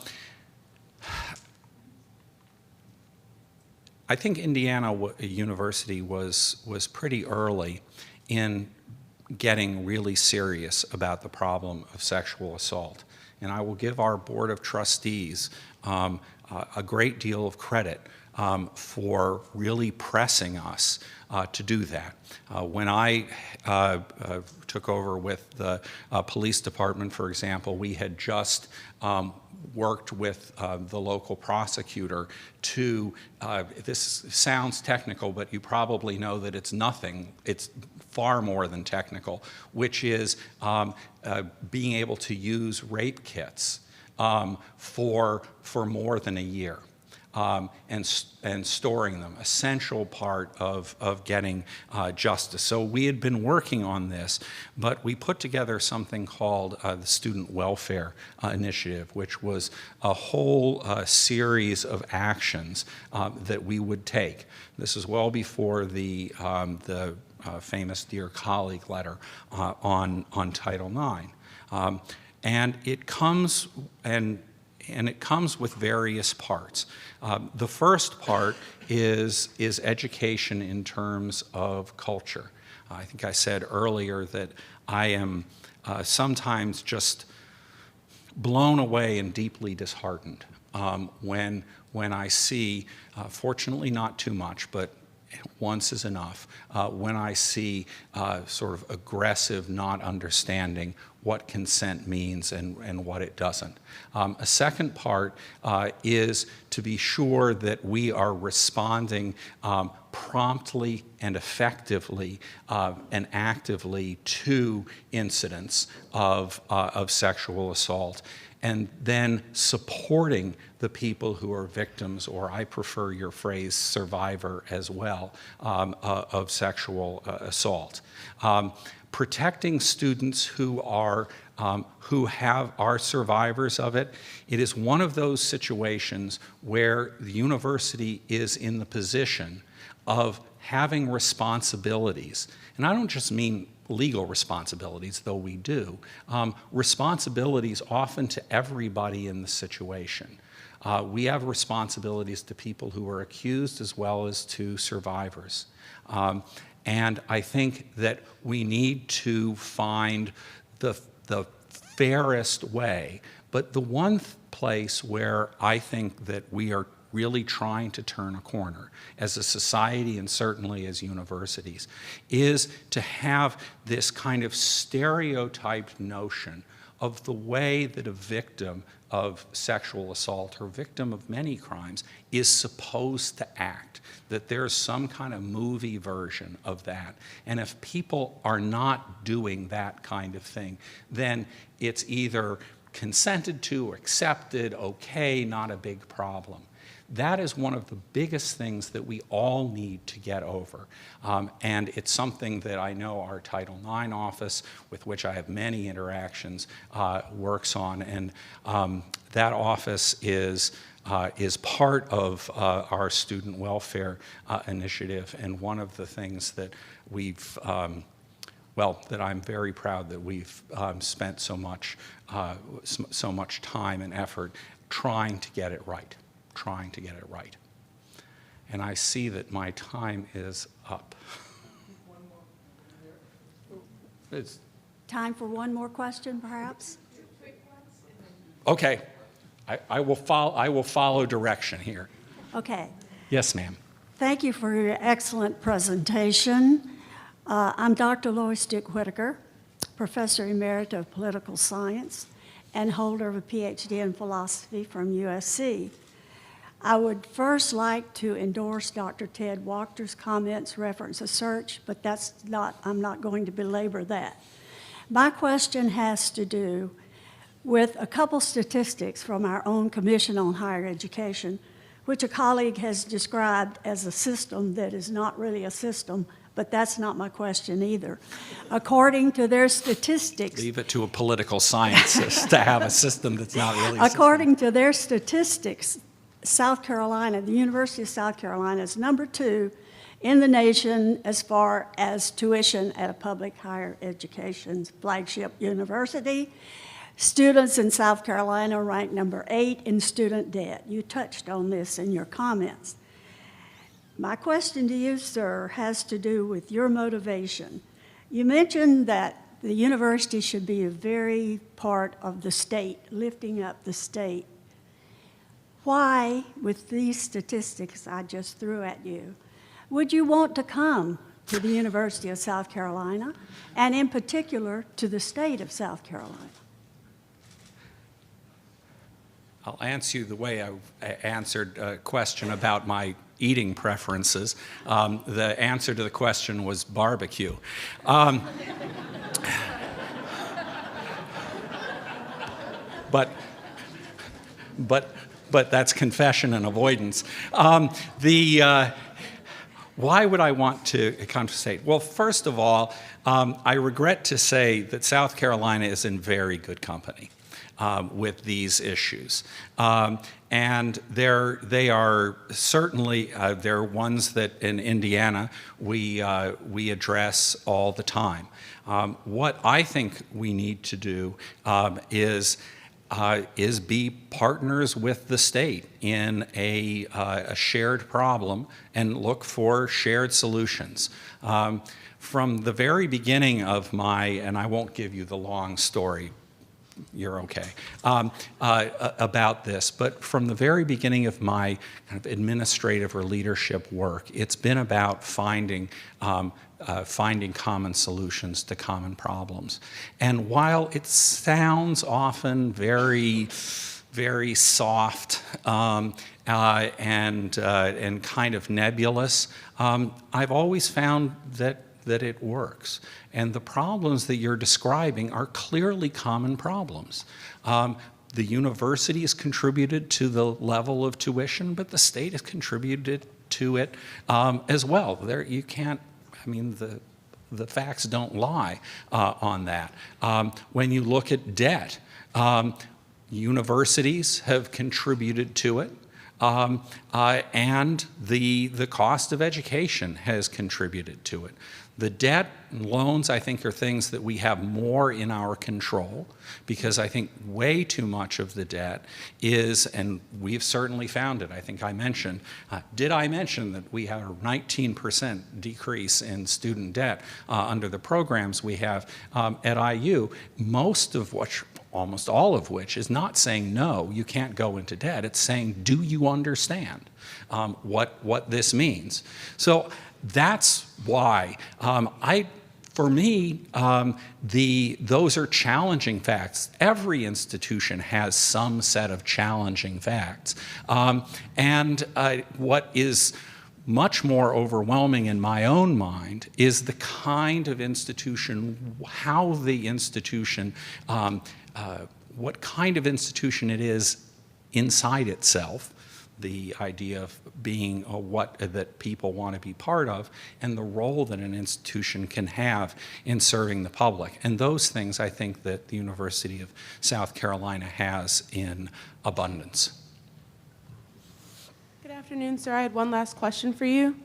think Indiana University was pretty early in getting really serious about the problem of sexual assault. And I will give our Board of Trustees a great deal of credit for really pressing us to do that. When I took over with the police department, for example, we had just worked with the local prosecutor to, this sounds technical, but you probably know that it's nothing, it's far more than technical, which is being able to use rape kits for more than a year. And storing them, essential part of getting justice. So we had been working on this, but we put together something called the Student Welfare Initiative, which was a whole series of actions that we would take. This is well before the famous Dear Colleague letter on Title IX. And it comes with various parts. The first part is education in terms of culture. I think I said earlier that I am sometimes just blown away and deeply disheartened when I see, fortunately not too much, but once is enough. When I see sort of aggressive not understanding what consent means and what it doesn't. A second part is to be sure that we are responding promptly and effectively and actively to incidents of sexual assault, and then supporting the people who are victims, or I prefer your phrase, survivor as well, of sexual assault. Protecting students who are survivors of it. It is one of those situations where the university is in the position of having responsibilities, and I don't just mean legal responsibilities, though we do, responsibilities often to everybody in the situation. We have responsibilities to people who are accused as well as to survivors. And I think that we need to find the fairest way, but the one place where I think that we are really trying to turn a corner as a society and certainly as universities is to have this kind of stereotyped notion of the way that a victim of sexual assault or victim of many crimes is supposed to act, that there's some kind of movie version of that. And if people are not doing that kind of thing, then it's either consented to, accepted, okay, not a big problem. That is one of the biggest things that we all need to get over. And it's something that I know our Title IX office, with which I have many interactions, works on. And that office is part of our student welfare initiative, and one of the things that we've, that I'm very proud that we've spent so much time and effort trying to get it right. And I see that my time is up. Time for one more question, perhaps? Okay, I will follow direction here. Okay. Yes, ma'am. Thank you for your excellent presentation. I'm Dr. Lois Dick Whitaker, Professor Emerita of Political Science and holder of a PhD in philosophy from USC. I would first like to endorse Dr. Ted Wachter's comments reference a search, but I'm not going to belabor that. My question has to do with a couple statistics from our own Commission on Higher Education, which a colleague has described as a system that is not really a system, but that's not my question either. According to their statistics... Leave it to a political scientist to have a system that's not really a system. According to their statistics, South Carolina, the University of South Carolina is #2 in the nation as far as tuition at a public higher education flagship university. Students in South Carolina rank #8 in student debt. You touched on this in your comments. My question to you, sir, has to do with your motivation. You mentioned that the university should be a very part of the state, lifting up the state. Why, with these statistics I just threw at you, would you want to come to the University of South Carolina, and in particular to the state of South Carolina? I'll answer you the way I answered a question about my eating preferences. The answer to the question was barbecue. But that's confession and avoidance. Why would I want to come to state? Well, first of all, I regret to say that South Carolina is in very good company with these issues. And they are certainly, they're ones that in Indiana we address all the time. What I think we need to do is be partners with the state in a shared problem and look for shared solutions. From the very beginning of and I won't give you the long story, you're okay, about this. But from the very beginning of my kind of administrative or leadership work, it's been about finding common solutions to common problems. And while it sounds often very, very soft and kind of nebulous, I've always found that it works. And the problems that you're describing are clearly common problems. The university has contributed to the level of tuition, but the state has contributed to it as well. You can't, I mean, the facts don't lie on that. When you look at debt, universities have contributed to it. And the cost of education has contributed to it. The debt and loans, I think, are things that we have more in our control, because I think way too much of the debt is, and we've certainly found it, I think I mentioned, did I mention that we have a 19% decrease in student debt under the programs we have at IU, almost all of which is not saying, no, you can't go into debt. It's saying, do you understand what this means? So that's why for me, those are challenging facts. Every institution has some set of challenging facts. And what is much more overwhelming in my own mind is the kind of institution, how the institution, what kind of institution it is inside itself, the idea of being what that people want to be part of, and the role that an institution can have in serving the public. And those things I think that the University of South Carolina has in abundance. Good afternoon, sir. I had one last question for you.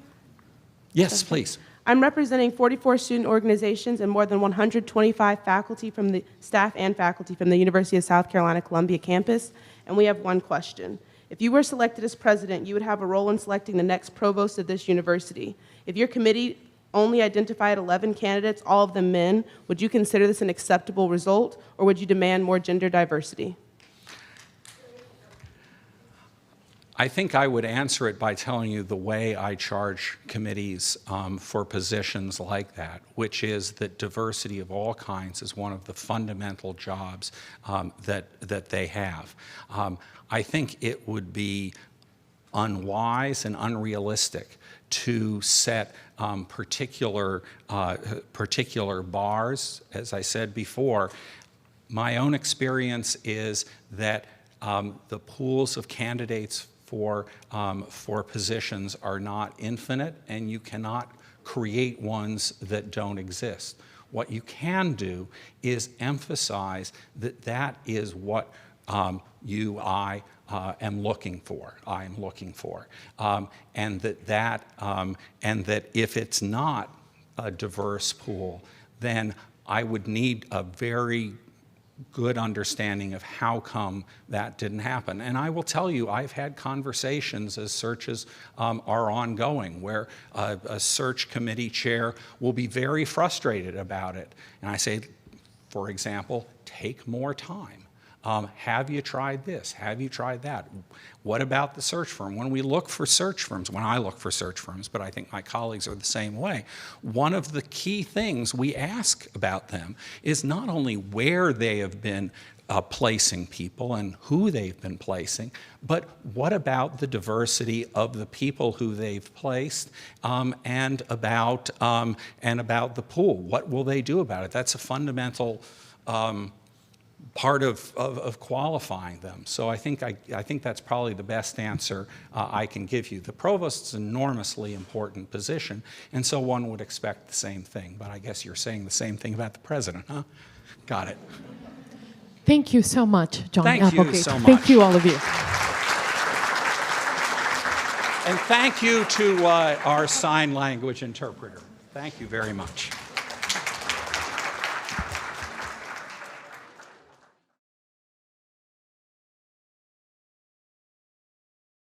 Yes, please. I'm representing 44 student organizations and more than 125 faculty from the staff and faculty from the University of South Carolina Columbia campus, and we have one question. If you were selected as president, you would have a role in selecting the next provost of this university. If your committee only identified 11 candidates, all of them men, would you consider this an acceptable result, or would you demand more gender diversity? I think I would answer it by telling you the way I charge committees for positions like that, which is that diversity of all kinds is one of the fundamental jobs that they have. I think it would be unwise and unrealistic to set particular bars. As I said before, my own experience is that the pools of candidates for positions are not infinite, and you cannot create ones that don't exist. What you can do is emphasize that that is what I am looking for. And that if it's not a diverse pool, then I would need a very good understanding of how come that didn't happen. And I will tell you, I've had conversations as searches are ongoing where a search committee chair will be very frustrated about it. And I say, for example, take more time. Have you tried this? Have you tried that? What about the search firm? When we look for search firms, when I look for search firms, but I think my colleagues are the same way, one of the key things we ask about them is not only where they have been placing people and who they've been placing, but what about the diversity of the people who they've placed and about the pool? What will they do about it? That's a fundamental part of qualifying them. So I think that's probably the best answer I can give you. The provost is an enormously important position, and so one would expect the same thing. But I guess you're saying the same thing about the president, huh? Got it. Thank you so much, John Thank Applegate. you so much. Thank you, all of you. And thank you to our sign language interpreter. Thank you very much.